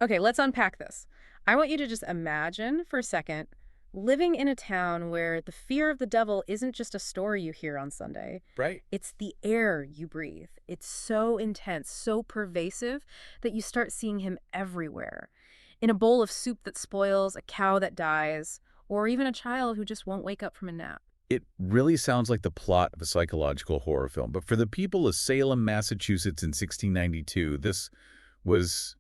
Okay, let's unpack this. I want you to just imagine for a second living in a town where the fear of the devil isn't just a story you hear on Sunday. Right. It's the air you breathe. It's so intense, so pervasive that you start seeing him everywhere. In a bowl of soup that spoils, a cow that dies, or even a child who just won't wake up from a nap. It really sounds like the plot of a psychological horror film. But for the people of Salem, Massachusetts in 1692, was,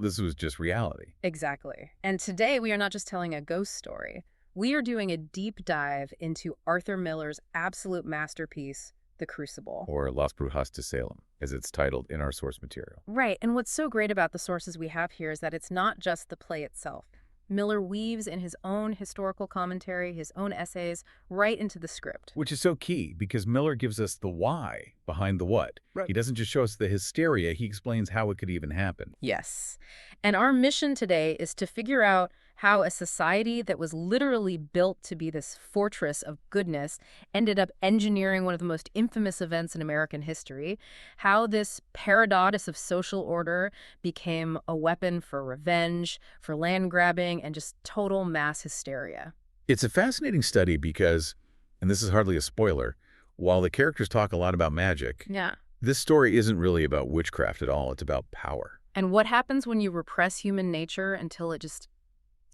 this was just reality. Exactly. And today we are not just telling a ghost story. We are doing a deep dive into Arthur Miller's absolute masterpiece, The Crucible. Or Las Brujas de Salem, as it's titled in our source material. Right, and what's so great about the sources we have here is that it's not just the play itself. Miller weaves in his own historical commentary, his own essays, right into the script. Which is so key, because Miller gives us the why behind the what. Right. He doesn't just show us the hysteria, he explains how it could even happen. Yes. And our mission today is to figure out how a society that was literally built to be this fortress of goodness ended up engineering one of the most infamous events in American history, how this paradox of social order became a weapon for revenge, for land grabbing, and just total mass hysteria. It's a fascinating study because, and this is hardly a spoiler, while the characters talk a lot about magic, Yeah. this story isn't really about witchcraft at all. It's about power. And what happens when you repress human nature until it just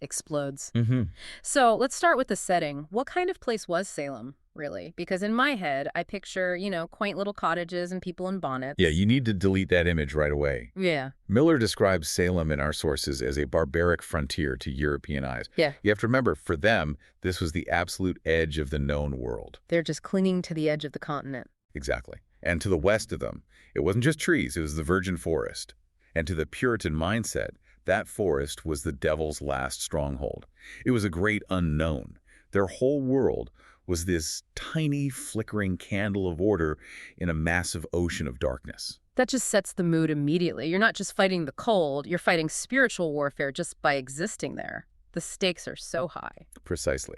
explodes? Mm-hmm. So let's start with the setting. What kind of place was Salem, really? Because in my head, I picture, quaint little cottages and people in bonnets. Yeah, you need to delete that image right away. Yeah. Miller describes Salem in our sources as a barbaric frontier to European eyes. Yeah. You have to remember, for them, this was the absolute edge of the known world. They're just clinging to the edge of the continent. Exactly. And to the west of them, it wasn't just trees, it was the virgin forest. And to the Puritan mindset, that forest was the devil's last stronghold. It was a great unknown. Their whole world was this tiny, flickering candle of order in a massive ocean of darkness. That just sets the mood immediately. You're not just fighting the cold, you're fighting spiritual warfare just by existing there. The stakes are so high. Precisely.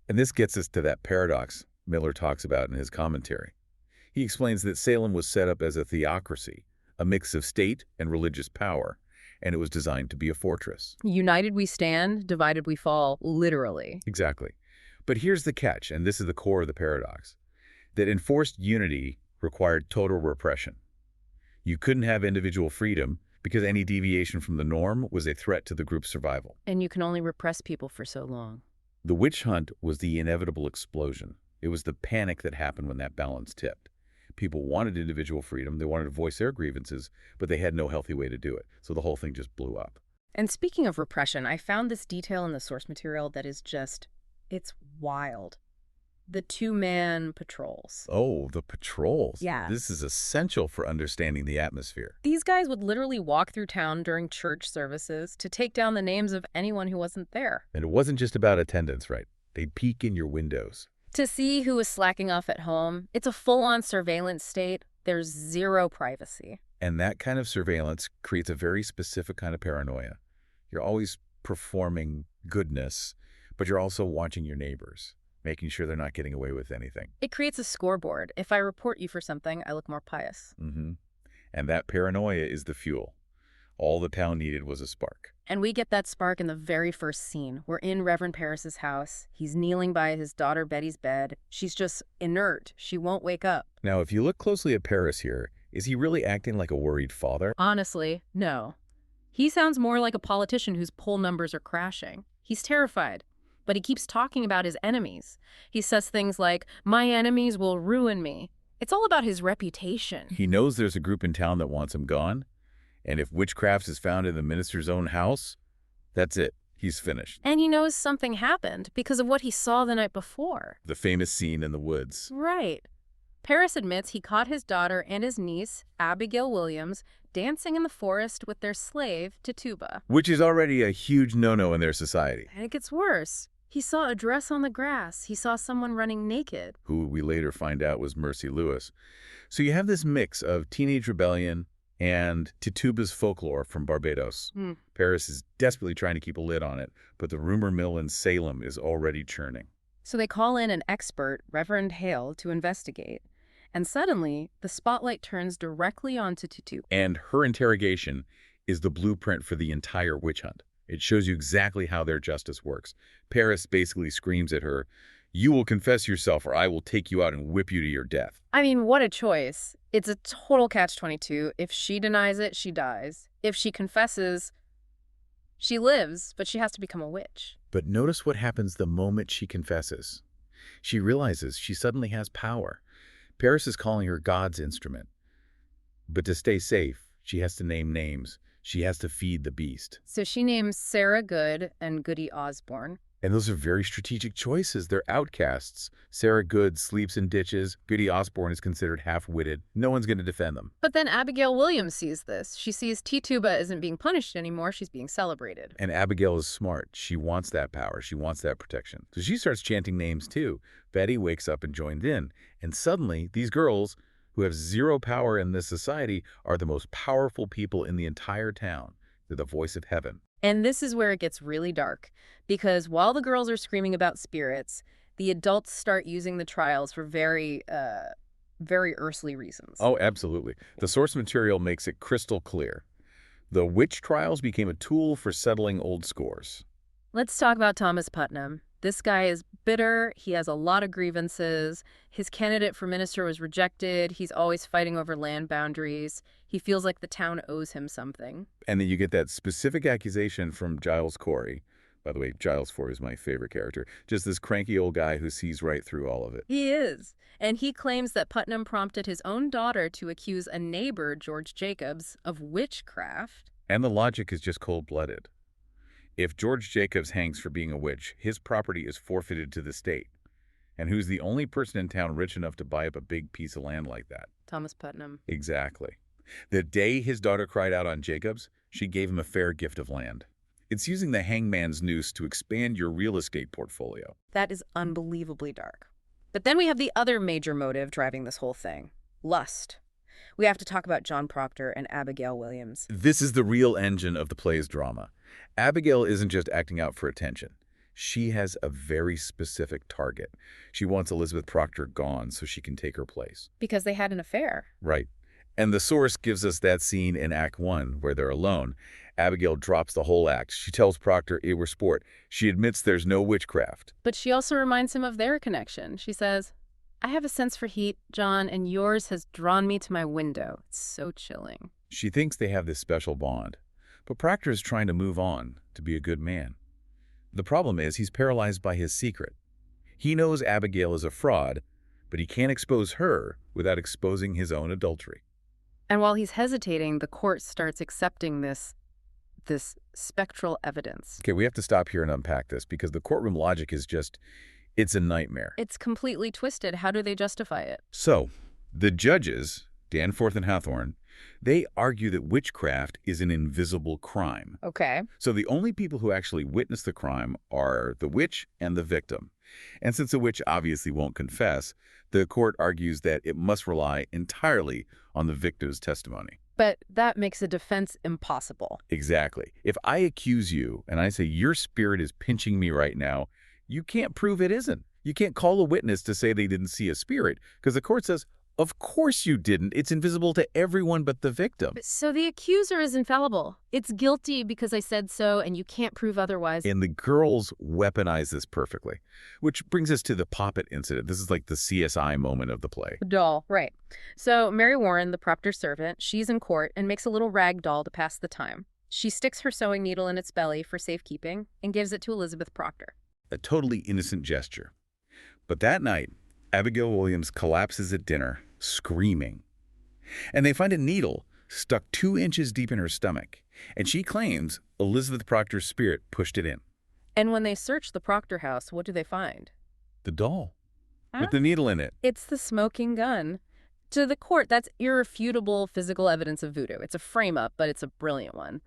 And this gets us to that paradox Miller talks about in his commentary. He explains that Salem was set up as a theocracy, a mix of state and religious power, and it was designed to be a fortress. United we stand, divided we fall, literally. Exactly. But here's the catch, and this is the core of the paradox, that enforced unity required total repression. You couldn't have individual freedom because any deviation from the norm was a threat to the group's survival. And you can only repress people for so long. The witch hunt was the inevitable explosion. It was the panic that happened when that balance tipped. People wanted individual freedom, they wanted to voice their grievances, but they had no healthy way to do it. So the whole thing just blew up. And speaking of repression, I found this detail in the source material that is just, it's wild. The two-man patrols. Oh, the patrols. Yeah. This is essential for understanding the atmosphere. These guys would literally walk through town during church services to take down the names of anyone who wasn't there. And it wasn't just about attendance, right? They'd peek in your windows. To see who was slacking off at home, it's a full-on surveillance state. There's zero privacy. And that kind of surveillance creates a very specific kind of paranoia. You're always performing goodness, but you're also watching your neighbors, making sure they're not getting away with anything. It creates a scoreboard. If I report you for something, I look more pious. Mm-hmm. And that paranoia is the fuel. All the town needed was a spark. And we get that spark in the very first scene. We're in Reverend Parris's house. He's kneeling by his daughter Betty's bed. She's just inert. She won't wake up. Now, if you look closely at Parris here, is he really acting like a worried father? Honestly, no. He sounds more like a politician whose poll numbers are crashing. He's terrified, but he keeps talking about his enemies. He says things like, "My enemies will ruin me." It's all about his reputation. He knows there's a group in town that wants him gone. And if witchcraft is found in the minister's own house, that's it. He's finished. And he knows something happened because of what he saw the night before. The famous scene in the woods. Right. Parris admits he caught his daughter and his niece, Abigail Williams, dancing in the forest with their slave, Tituba. Which is already a huge no-no in their society. And it gets worse. He saw a dress on the grass. He saw someone running naked. Who we later find out was Mercy Lewis. So you have this mix of teenage rebellion and Tituba's folklore from Barbados. Parris is desperately trying to keep a lid on it, but the rumor mill in Salem is already churning. So they call in an expert, Reverend Hale, to investigate. And suddenly, the spotlight turns directly onto Tituba. And her interrogation is the blueprint for the entire witch hunt. It shows you exactly how their justice works. Paris basically screams at her, "You will confess yourself or I will take you out and whip you to your death." I mean, what a choice. It's a total catch-22. If she denies it, she dies. If she confesses, she lives, but she has to become a witch. But notice what happens the moment she confesses. She realizes she suddenly has power. Paris is calling her God's instrument. But to stay safe, she has to name names. She has to feed the beast. So she names Sarah Good and Goody Osborne. And those are very strategic choices. They're outcasts. Sarah Good sleeps in ditches. Goody Osborne is considered half-witted. No one's going to defend them. But then Abigail Williams sees this. She sees Tituba isn't being punished anymore. She's being celebrated. And Abigail is smart. She wants that power. She wants that protection. So she starts chanting names too. Betty wakes up and joined in. And suddenly, these girls, who have zero power in this society, are the most powerful people in the entire town. They're the voice of heaven. And this is where it gets really dark, because while the girls are screaming about spirits, the adults start using the trials for very earthly reasons. Oh, absolutely. The source material makes it crystal clear. The witch trials became a tool for settling old scores. Let's talk about Thomas Putnam. This guy is bitter. He has a lot of grievances. His candidate for minister was rejected. He's always fighting over land boundaries. He feels like the town owes him something. And then you get that specific accusation from Giles Corey. By the way, Giles Corey is my favorite character. Just this cranky old guy who sees right through all of it. He is. And he claims that Putnam prompted his own daughter to accuse a neighbor, George Jacobs, of witchcraft. And the logic is just cold-blooded. If George Jacobs hangs for being a witch, his property is forfeited to the state. And who's the only person in town rich enough to buy up a big piece of land like that? Thomas Putnam. Exactly. The day his daughter cried out on Jacobs, she gave him a fair gift of land. It's using the hangman's noose to expand your real estate portfolio. That is unbelievably dark. But then we have the other major motive driving this whole thing: lust. We have to talk about John Proctor and Abigail Williams. This is the real engine of the play's drama. Abigail isn't just acting out for attention. She has a very specific target. She wants Elizabeth Proctor gone so she can take her place. Because they had an affair. Right. And the source gives us that scene in Act 1 where they're alone. Abigail drops the whole act. She tells Proctor it were sport. She admits there's no witchcraft. But she also reminds him of their connection. She says, "I have a sense for heat, John, and yours has drawn me to my window. It's so chilling." She thinks they have this special bond. But Proctor is trying to move on, to be a good man. The problem is he's paralyzed by his secret. He knows Abigail is a fraud, but he can't expose her without exposing his own adultery. And while he's hesitating, the court starts accepting this spectral evidence. Okay, we have to stop here and unpack this because the courtroom logic is just, it's a nightmare. It's completely twisted. How do they justify it? So, the judges, Danforth and Hathorne, they argue that witchcraft is an invisible crime. Okay. So the only people who actually witness the crime are the witch and the victim. And since the witch obviously won't confess, the court argues that it must rely entirely on the victim's testimony. But that makes a defense impossible. Exactly. If I accuse you and I say your spirit is pinching me right now, you can't prove it isn't. You can't call a witness to say they didn't see a spirit because the court says, of course you didn't. It's invisible to everyone but the victim. So the accuser is infallible. It's guilty because I said so, and you can't prove otherwise. And the girls weaponize this perfectly, which brings us to the Poppet incident. This is like the CSI moment of the play. Doll, right. So Mary Warren, the Proctor servant, she's in court and makes a little rag doll to pass the time. She sticks her sewing needle in its belly for safekeeping and gives it to Elizabeth Proctor. A totally innocent gesture. But that night, Abigail Williams collapses at dinner, screaming. And they find a needle stuck 2 inches deep in her stomach. And she claims Elizabeth Proctor's spirit pushed it in. And when they search the Proctor house, what do they find? The doll. With the needle in it. It's the smoking gun. To the court, that's irrefutable physical evidence of voodoo. It's a frame-up, but it's a brilliant one.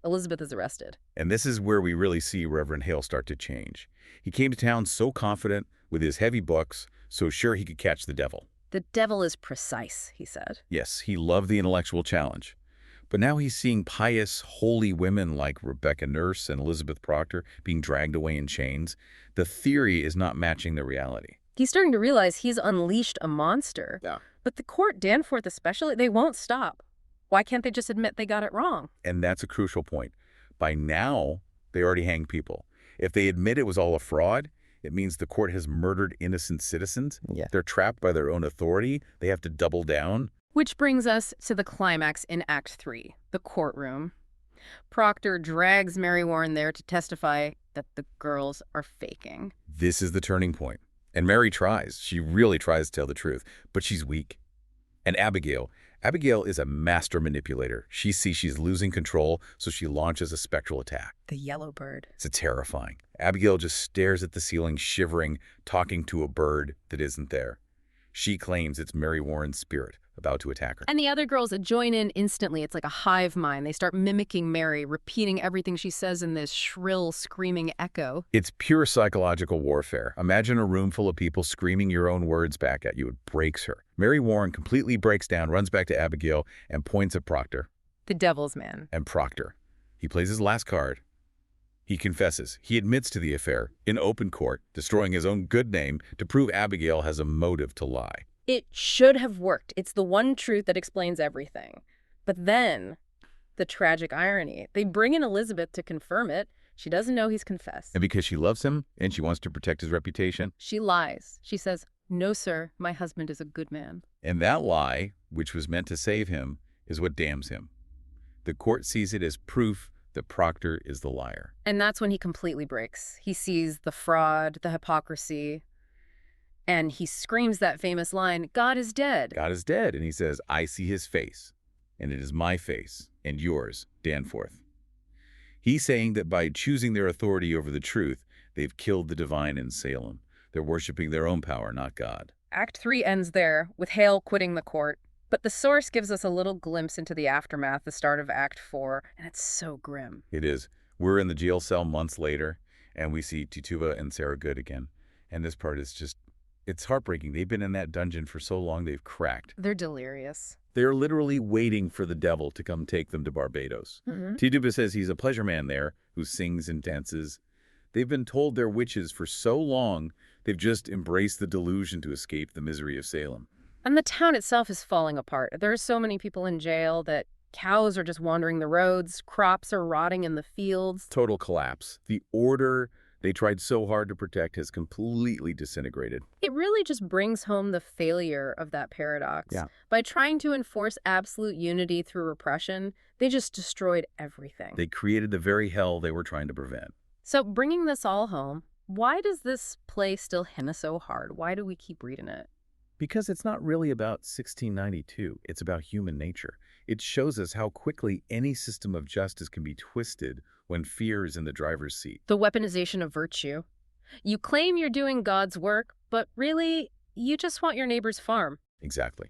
Elizabeth is arrested. And this is where we really see Reverend Hale start to change. He came to town so confident, with his heavy books, so sure he could catch the devil. The devil is precise, he said. Yes, he loved the intellectual challenge. But now he's seeing pious, holy women like Rebecca Nurse and Elizabeth Proctor being dragged away in chains. The theory is not matching the reality. He's starting to realize he's unleashed a monster. Yeah. But the court, Danforth especially, they won't stop. Why can't they just admit they got it wrong? And that's a crucial point. By now, they already hanged people. If they admit it was all a fraud, it means the court has murdered innocent citizens. Yeah. They're trapped by their own authority. They have to double down. Which brings us to the climax in Act 3, the courtroom. Proctor drags Mary Warren there to testify that the girls are faking. This is the turning point. And Mary tries. She really tries to tell the truth. But she's weak. And Abigail is a master manipulator. She sees she's losing control, so she launches a spectral attack. The yellow bird. It's terrifying. Abigail just stares at the ceiling, shivering, talking to a bird that isn't there. She claims it's Mary Warren's spirit about to attack her. And the other girls join in instantly. It's like a hive mind. They start mimicking Mary, repeating everything she says in this shrill, screaming echo. It's pure psychological warfare. Imagine a room full of people screaming your own words back at you. It breaks her. Mary Warren completely breaks down, runs back to Abigail, and points at Proctor. The devil's man. And Proctor. He plays his last card. He confesses. He admits to the affair in open court, destroying his own good name to prove Abigail has a motive to lie. It should have worked. It's the one truth that explains everything. But then, the tragic irony. They bring in Elizabeth to confirm it. She doesn't know he's confessed. And because she loves him and she wants to protect his reputation. She lies. She says, "No, sir, my husband is a good man." And that lie, which was meant to save him, is what damns him. The court sees it as proof that Proctor is the liar. And that's when he completely breaks. He sees the fraud, the hypocrisy, and he screams that famous line, "God is dead." God is dead. And he says, "I see his face, and it is my face and yours, Danforth." He's saying that by choosing their authority over the truth, they've killed the divine in Salem. They're worshiping their own power, not God. Act 3 ends there, with Hale quitting the court. But the source gives us a little glimpse into the aftermath, the start of Act 4, and it's so grim. It is. We're in the jail cell months later, and we see Tituba and Sarah Good again. And this part is just, it's heartbreaking. They've been in that dungeon for so long, they've cracked. They're delirious. They're literally waiting for the devil to come take them to Barbados. Tituba says he's a pleasure man there who sings and dances. They've been told they're witches for so long, they've just embraced the delusion to escape the misery of Salem. And the town itself is falling apart. There are so many people in jail that cows are just wandering the roads, crops are rotting in the fields. Total collapse. The order they tried so hard to protect has completely disintegrated. It really just brings home the failure of that paradox. Yeah. By trying to enforce absolute unity through repression, they just destroyed everything. They created the very hell they were trying to prevent. So bringing this all home, why does this play still hit us so hard? Why do we keep reading it? Because it's not really about 1692. It's about human nature. It shows us how quickly any system of justice can be twisted when fear is in the driver's seat. The weaponization of virtue. You claim you're doing God's work, but really, you just want your neighbor's farm. Exactly.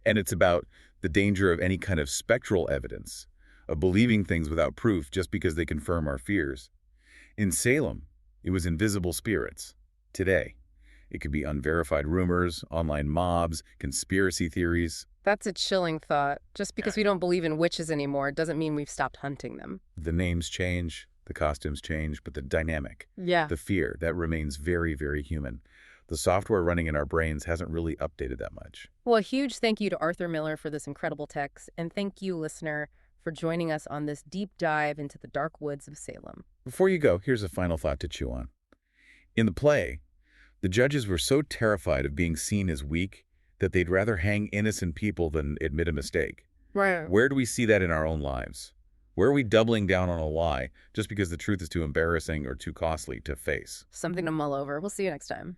And it's about the danger of any kind of spectral evidence, of believing things without proof just because they confirm our fears. In Salem, it was invisible spirits. Today, it could be unverified rumors, online mobs, conspiracy theories. That's a chilling thought. Just because we don't believe in witches anymore doesn't mean we've stopped hunting them. The names change, the costumes change, but the dynamic, Yeah. the fear, that remains very, very human. The software running in our brains hasn't really updated that much. Well, a huge thank you to Arthur Miller for this incredible text, and thank you, listener, for joining us on this deep dive into the dark woods of Salem. Before you go, here's a final thought to chew on. In the play, the judges were so terrified of being seen as weak that they'd rather hang innocent people than admit a mistake. Right. Where do we see that in our own lives? Where are we doubling down on a lie just because the truth is too embarrassing or too costly to face? Something to mull over. We'll see you next time.